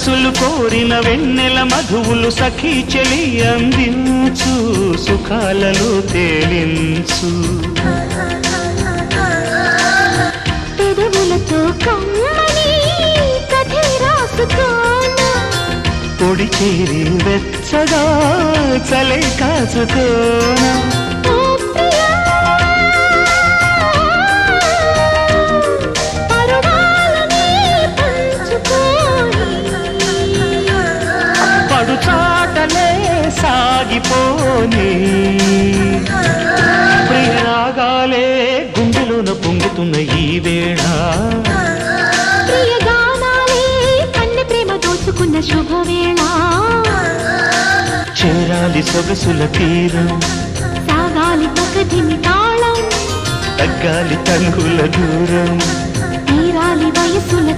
మనసులు కోరిన వెన్నెల మధువులు సఖీ చెలి అందించు సుఖాలలో తేలించు పెదవులతో కమ్మని కథే రాసుకోనా పొడి చేరి వెచ్చగా చలే కాచుకోనా పడుచాటలే సాగిపోని ప్రియరాగాలే గుండెలోన పొంగుతున్న ఈ వేళ ప్రియగానాలే కన్నె ప్రేమ దోచుకున్న శుభవేళ చేరాలి సొగసుల తీరం సాగాలి పకటిని తాళం తగ్గాలి తనుల దూరం తీరాలి వయసుల